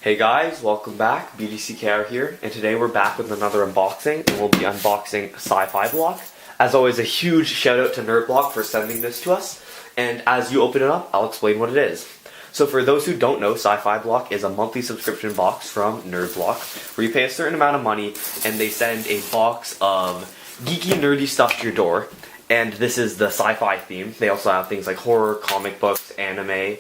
Hey guys, welcome back. BDCKR here, and today we're back with another unboxing, and we'll be unboxing Sci-Fi Block. As always, a huge shout out to Nerd Block for sending this to us, and as you open it up, I'll explain what it is. So for those who don't know, Sci-Fi Block is a monthly subscription box from Nerd Block, where you pay a certain amount of money, and they send a box of geeky, nerdy stuff to your door, and this is the sci-fi theme. They also have things like horror, comic books, anime,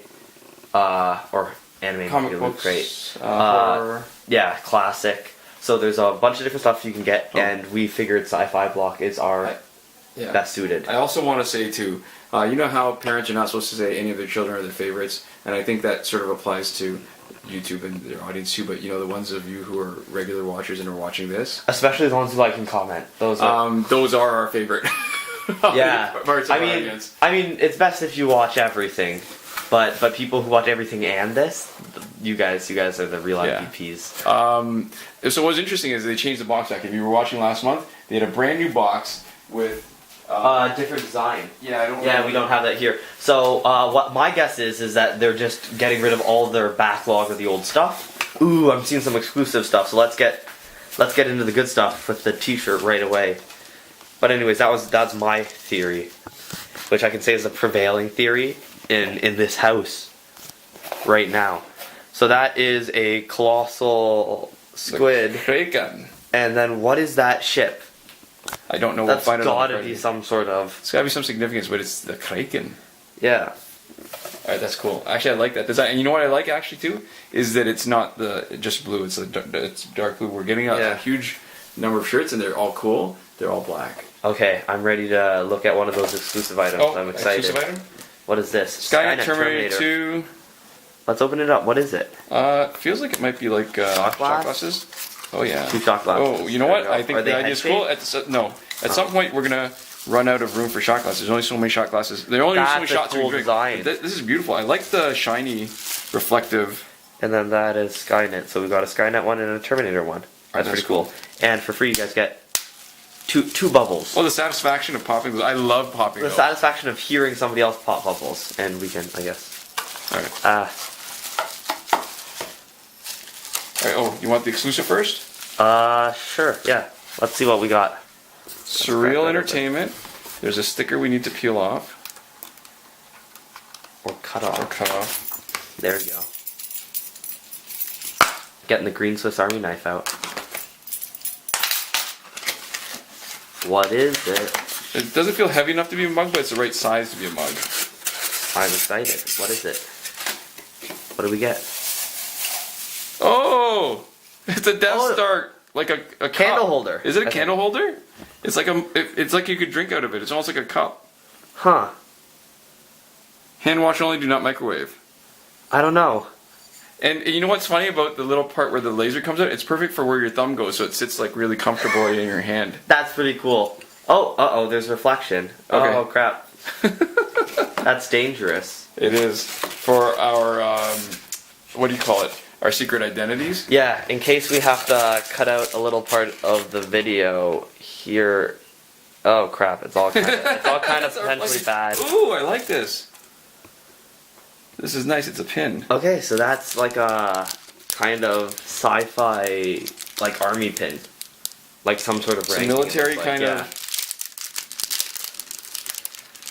or anime comic really books, great. horror. Yeah, classic. So there's a bunch of different stuff you can get, and we figured Sci-Fi Block is our best suited. I also want to say too, you know how parents are not supposed to say any of their children are their favorites, and I think that sort of applies to YouTube and their audience too. But you know, the ones of you who are regular watchers and are watching this, Especially the ones who like and comment. Those are our favorite. Yeah, parts of our audience. I mean, it's best if you watch everything. But people who watch everything and this, you guys are the real MVPs. So what's interesting is they changed the box back. If you were watching last month, they had a brand new box with different design. Yeah, we don't have that here. So what my guess is that they're just getting rid of all of their backlog of the old stuff. Ooh, I'm seeing some exclusive stuff. So let's get into the good stuff with the T-shirt right away. But anyways, that's my theory, which I can say is the prevailing theory in this house right now. So that is a colossal squid. Kraken. And then what is that ship? I don't know. That's we'll find gotta out be some sort of... It's gotta be some significance, but it's the Kraken. Yeah. Alright, that's cool. Actually, I like that design. And you know what I like actually too? Is that it's not just blue, it's dark blue. We're getting a huge number of shirts and they're all cool. They're all black. Okay, I'm ready to look at one of those exclusive items. I'm excited. Exclusive item? What is this? Skynet Terminator 2. Let's open it up. What is it? Feels like it might be like shot glasses. Oh yeah. 2 shot glasses. Oh, you know what? I think the idea is cool. head-shaped? At some point we're gonna run out of room for shot glasses. There's only so many shot glasses. There are only so many shots we can drink. Design. This is beautiful. I like the shiny, reflective. And then that is Skynet. So we've got a Skynet one and a Terminator one. That's pretty cool. And for free, you guys get two bubbles. Oh, the satisfaction of popping those. I love popping those. The satisfaction of hearing somebody else pop bubbles. And we can, I guess. Alright. Alright, oh, you want the exclusive first? Sure, yeah. Let's see what we got. Surreal Entertainment. There's a sticker we need to peel off. Or cut off. There we go. Getting the green Swiss Army knife out. What is it? It doesn't feel heavy enough to be a mug, but it's the right size to be a mug. I'm excited. What is it? What do we get? Oh! It's a Death Star, like a candle cup. holder. Is it a candle holder? It's like it's like you could drink out of it. It's almost like a cup. Huh. Hand wash only, do not microwave. I don't know. And you know what's funny about the little part where the laser comes out? It's perfect for where your thumb goes, so it sits like really comfortable in your hand. That's pretty cool. Oh, uh-oh, there's reflection. Okay. Oh, crap. That's dangerous. It is. For our, what do you call it? Our secret identities? Yeah, in case we have to cut out a little part of the video here. Oh, crap, it's all kind of potentially bad. Ooh, I like this. This is nice, it's a pin. Okay, so that's like a kind of sci-fi, like army pin. Like some sort of rank. Military kind of.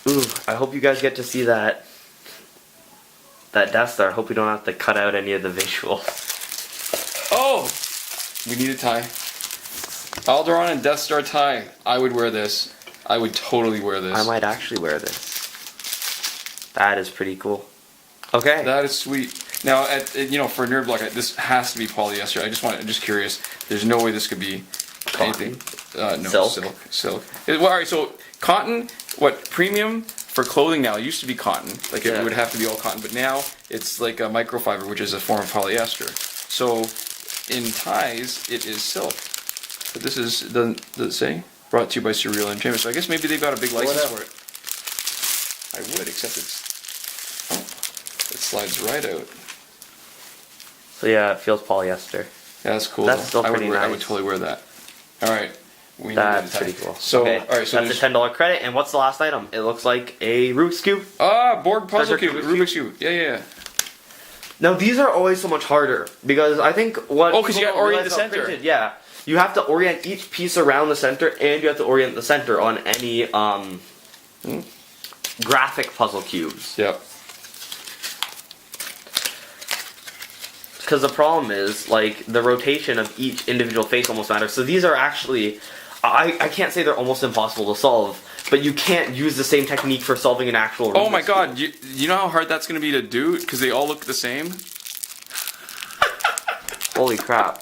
Ooh, I hope you guys get to see that Death Star. I hope we don't have to cut out any of the visuals. Oh! We need a tie. Alderaan and Death Star tie. I would wear this. I would totally wear this. I might actually wear this. That is pretty cool. Okay. That is sweet. Now, for Nerd Block, this has to be polyester. I'm just curious. There's no way this could be anything. No, silk. Well, alright, so cotton, premium for clothing now, it used to be cotton. Like it would have to be all cotton, but now it's like a microfiber, which is a form of polyester. So in ties, it is silk. But this is, does it say? Brought to you by Surreal Entertainment. So I guess maybe they've got a big license for it. I would, except it slides right out. So yeah, it feels polyester. Yeah, that's cool. That's still pretty nice. I would totally wear that. Alright. That's pretty cool. So, okay. Alright, so that's a $10 credit, and what's the last item? It looks like a Rubik's Cube. Board puzzle cube. Rubik's Cube. Yeah. Now these are always so much harder because I think what. Oh, because you got to orient the center. Printed, yeah, you have to orient each piece around the center, and you have to orient the center on any graphic puzzle cubes. Yep. Because the problem is, like, the rotation of each individual face almost matters. So these are actually, I can't say they're almost impossible to solve, but you can't use the same technique for solving an actual. Oh my god, you know how hard that's going to be to do? Because they all look the same? Holy crap.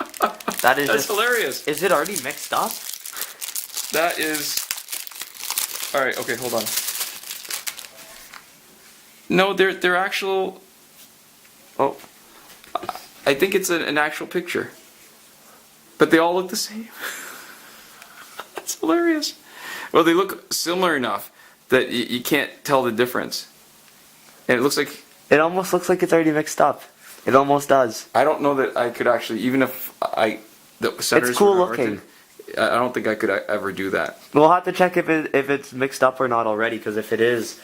That is That's hilarious. Is it already mixed up? That is... Alright, okay, hold on. No, they're actual... Oh. I think it's an actual picture. But they all look the same. That's hilarious. Well, they look similar enough that you can't tell the difference. And it looks like... It almost looks like it's already mixed up. It almost does. I don't know that I could actually, even if the centers It's cool were looking. oriented, I don't think I could ever do that. We'll have to check if it's mixed up or not already, because if it is,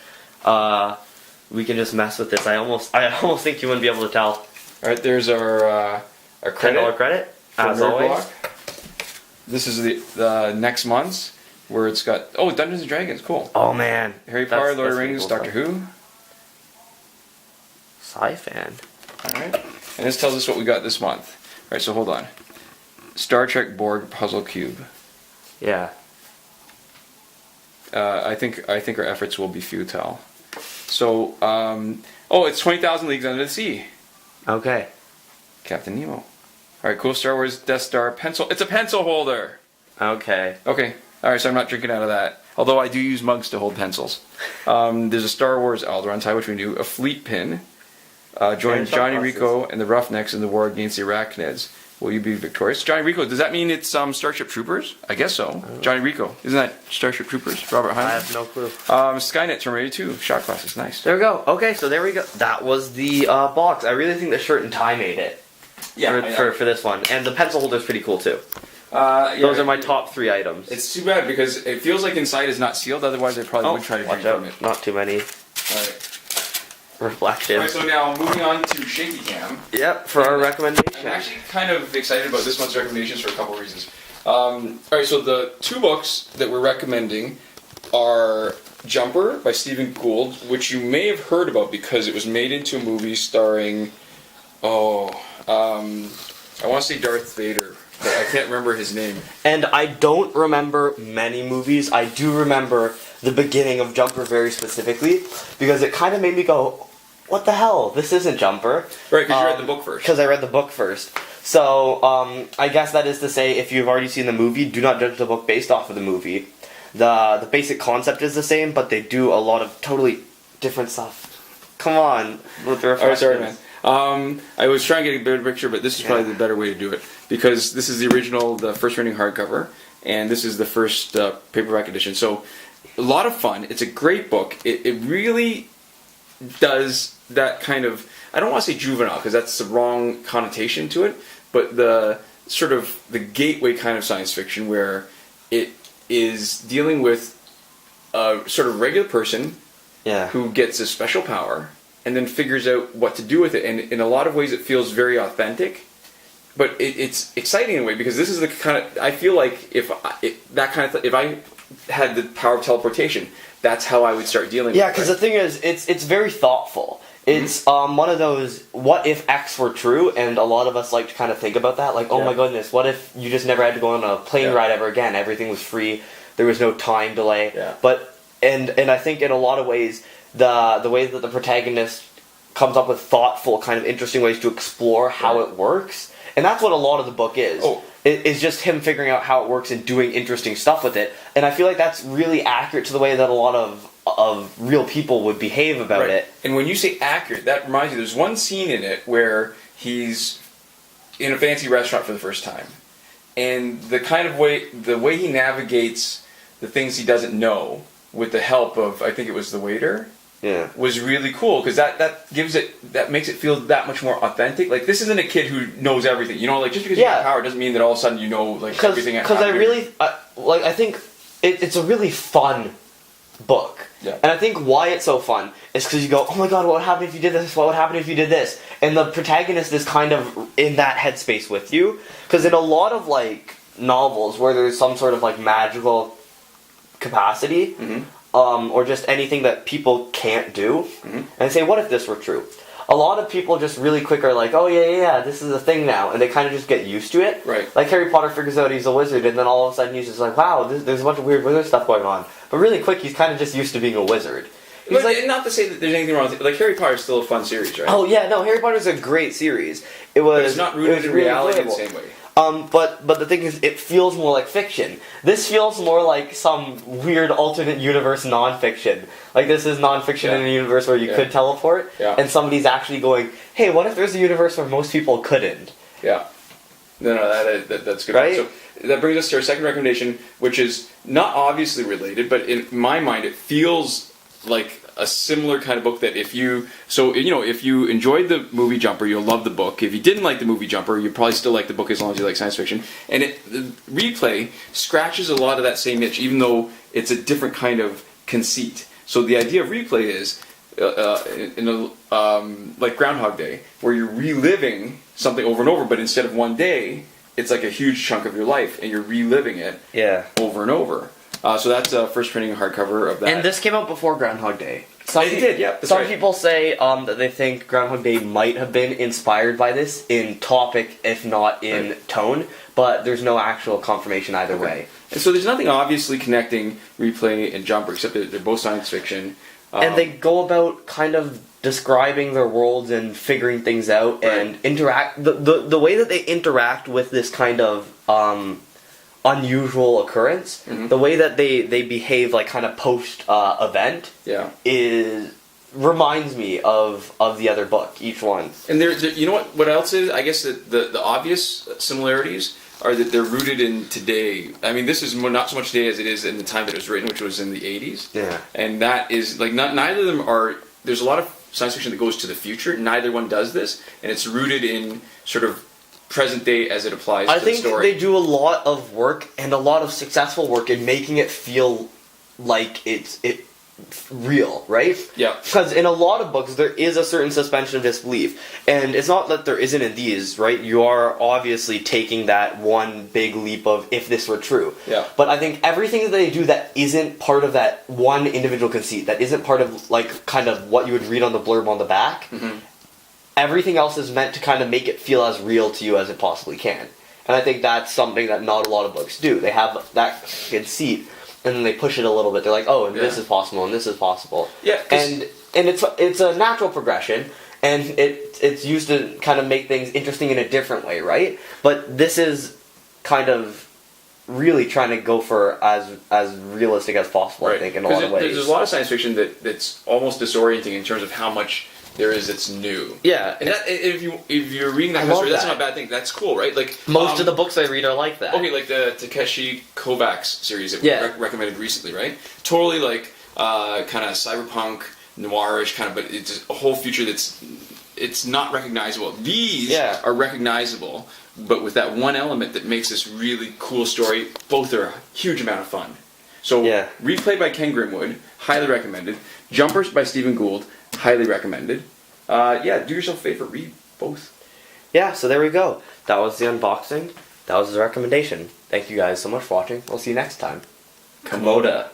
we can just mess with this. I almost think you wouldn't be able to tell. Alright, there's our credit. $10 credit, as Nerd always. Block. This is the next month's, where it's got, oh, Dungeons and Dragons, cool. Oh man. Harry Potter, Lord of the pretty Rings, cool Doctor stuff. Who. Sci-Fan. Alright, and this tells us what we got this month. Alright, so hold on. Star Trek Borg Puzzle Cube. Yeah. I think our efforts will be futile. So, oh, it's 20,000 Leagues Under the Sea. Okay. Captain Nemo. Alright, cool. Star Wars Death Star pencil. It's a pencil holder! Okay. Okay. Alright, so I'm not drinking out of that. Although I do use mugs to hold pencils. There's a Star Wars Alderaan tie, which we knew. A fleet pin. Join Johnny Rico and the Roughnecks in the war against the Arachnids. Will you be victorious? Johnny Rico, does that mean it's Starship Troopers? I guess so. Johnny Rico. Isn't that Starship Troopers? Robert Heinlein? I have no clue. Skynet Terminator 2. Shot classes. Nice. There we go. Okay, so there we go. That was the box. I really think the shirt and tie made it. Yeah. For this one. And the pencil holder's pretty cool too. Yeah, Those are my top 3 items. It's too bad because it feels like inside is not sealed. Otherwise, I probably would try to drink watch out. from it. Not too many Alright. reflections. Alright, so now moving on to Shaky Cam. Yep, for our I'm recommendation. actually kind of excited about this month's recommendations for a couple of reasons. Alright, so the 2 books that we're recommending are Jumper by Stephen Gould, which you may have heard about because it was made into a movie starring, I want to say Darth Vader, but I can't remember his name. And I don't remember many movies. I do remember the beginning of Jumper very specifically, because it kind of made me go, what the hell? This isn't Jumper. Right, because you read the book first. Because I read the book first. So, I guess that is to say, if you've already seen the movie, do not judge the book based off of the movie. The basic concept is the same, but they do a lot of totally different stuff. Come on, with the Alright, sorry man. I was trying to get a better picture, but this is probably the better way to do it. Because this is the original, the first running hardcover, and this is the first paperback edition. So, a lot of fun. It's a great book. It really does that kind of, I don't want to say juvenile, because that's the wrong connotation to it, but the sort of the gateway kind of science fiction where it is dealing with a sort of regular person who gets a special power and then figures out what to do with it. And in a lot of ways it feels very authentic, but it's exciting in a way, because this is the kind of, I feel like if I had the power of teleportation, that's how I would start dealing with it. Yeah, because the thing is, it's very thoughtful. It's one of those, what if X were true, and a lot of us like to kind of think about that, like, oh my goodness, what if you just never had to go on a plane ride ever again, everything was free, there was no time delay, but, and I think in a lot of ways, the way that the protagonist comes up with thoughtful, kind of interesting ways to explore how it works, and that's what a lot of the book is. It's just him figuring out how it works and doing interesting stuff with it, and I feel like that's really accurate to the way that a lot of real people would behave about it. And when you say accurate, that reminds me, there's one scene in it where he's in a fancy restaurant for the first time, and the way he navigates the things he doesn't know with the help of, I think it was the waiter, was really cool, because that makes it feel that much more authentic. Like, this isn't a kid who knows everything, you know, like, just because you have power doesn't mean that all of a sudden you know, like, everything. Because I think it's a really fun book. Yeah. And I think why it's so fun is because you go, oh my god, what would happen if you did this? What would happen if you did this? And the protagonist is kind of in that headspace with you. Because in a lot of, like, novels where there's some sort of, like, magical capacity, or just anything that people can't do, and say, what if this were true? A lot of people just really quick are like, oh yeah, this is a thing now, and they kind of just get used to it. Right. Like Harry Potter figures out he's a wizard, and then all of a sudden he's just like, wow, there's a bunch of weird wizard stuff going on. But really quick, he's kind of just used to being a wizard. He's But like, not to say that there's anything wrong with it. Like, Harry Potter's still a fun series, right? oh yeah, no, Harry Potter's a great series. It was. But it's not rooted in really reality in the enjoyable. same way. But the thing is, it feels more like fiction. This feels more like some weird alternate universe non-fiction. Like, this is non-fiction in a universe where you could teleport, and somebody's actually going, hey, what if there's a universe where most people couldn't? Yeah. No, that's good. Right? So that brings us to our second recommendation, which is not obviously related, but in my mind, it feels like a similar kind of book that if you enjoyed the movie Jumper, you'll love the book. If you didn't like the movie Jumper, you probably still like the book as long as you like science fiction. And the Replay scratches a lot of that same itch, even though it's a different kind of conceit. So the idea of Replay is like Groundhog Day, where you're reliving something over and over, but instead of one day, it's like a huge chunk of your life, and you're reliving it over and over. So that's first printing hardcover of that. And this came out before Groundhog Day. It did, yeah. Some people say that they think Groundhog Day might have been inspired by this in topic, if not in tone, but there's no actual confirmation either way. And so there's nothing obviously connecting Replay and Jumper, except that they're both science fiction. And they go about kind of describing their worlds and figuring things out and interact. The way that they interact with this kind of unusual occurrence, the way that they behave, like kind of post event, reminds me of the other book, each one. And there, you know what else is? I guess that the obvious similarities are that they're rooted in today. I mean, this is not so much today as it is in the time that it was written, which was in the 80s. Yeah. And that is, like, neither of them are, there's a lot of science fiction that goes to the future. Neither one does this. And it's rooted in sort of present day as it applies to the story. I think they do a lot of work, and a lot of successful work, in making it feel like it's real, right? Yeah. Because in a lot of books, there is a certain suspension of disbelief. And it's not that there isn't in these, right? You are obviously taking that one big leap of, if this were true. Yeah. But I think everything that they do that isn't part of that one individual conceit, that isn't part of, like, kind of what you would read on the blurb on the back, everything else is meant to kind of make it feel as real to you as it possibly can. And I think that's something that not a lot of books do. They have that conceit, and then they push it a little bit. They're like, oh, and this is possible, and this is possible. Yeah. And it's a natural progression, and it's used to kind of make things interesting in a different way, right? But this is kind of really trying to go for as realistic as possible, I think, in a lot of ways. There's a lot of science fiction that's almost disorienting in terms of how much there is that's new. Yeah. And that, if you're reading that story, that's not a bad thing. That's cool, right? Like most of the books I read are like that. Okay, like the Takeshi Kovacs series that we recommended recently, right? Totally like kind of cyberpunk, noirish kind of, but it's a whole future it's not recognizable. These are recognizable, but with that one element that makes this really cool story. Both are a huge amount of fun. So Replay by Ken Grimwood, highly recommended. Jumpers by Stephen Gould, highly recommended. Do yourself a favor, read both. Yeah, so there we go. That was the unboxing. That was the recommendation. Thank you guys so much for watching. We'll see you next time. Komoda.